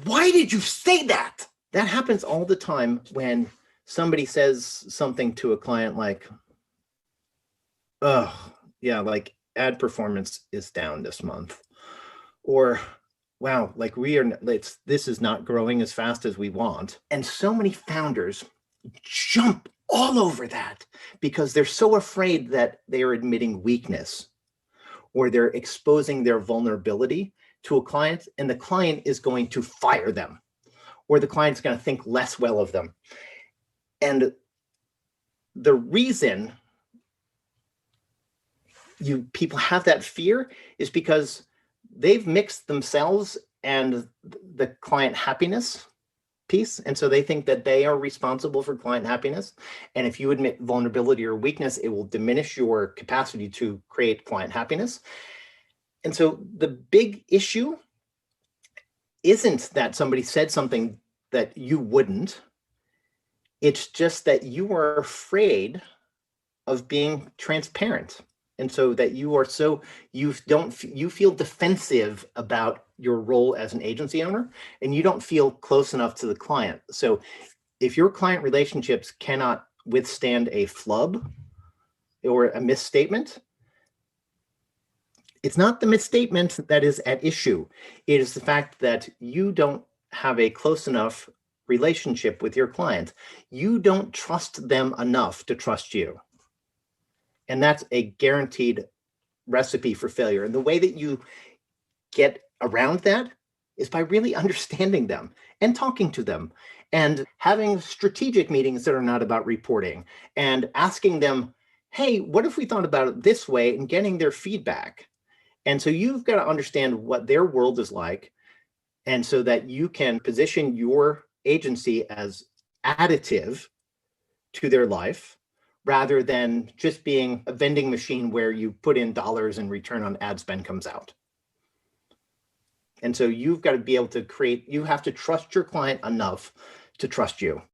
Why did you say that? That happens all the time when somebody says something to a client like, oh, yeah, like ad performance is down this month. Or, wow, like this is not growing as fast as we want. And so many founders jump all over that because they're so afraid that they are admitting weakness or they're exposing their vulnerability to a client, and the client is going to fire them, or the client's going to think less well of them. And the reason people have that fear is because they've mixed themselves and the client happiness piece. And so they think that they are responsible for client happiness. And if you admit vulnerability or weakness, it will diminish your capacity to create client happiness. And so the big issue isn't that somebody said something that you wouldn't. It's just that you are afraid of being transparent. And so that you feel defensive about your role as an agency owner, and you don't feel close enough to the client. So if your client relationships cannot withstand a flub or a misstatement, it's not the misstatement that is at issue. It is the fact that you don't have a close enough relationship with your client. You don't trust them enough to trust you. And that's a guaranteed recipe for failure. And the way that you get around that is by really understanding them and talking to them and having strategic meetings that are not about reporting and asking them, hey, what if we thought about it this way, and getting their feedback. And so you've got to understand what their world is like, and so that you can position your agency as additive to their life rather than just being a vending machine where you put in dollars and return on ad spend comes out. And so you've got to be able to you have to trust your client enough to trust you.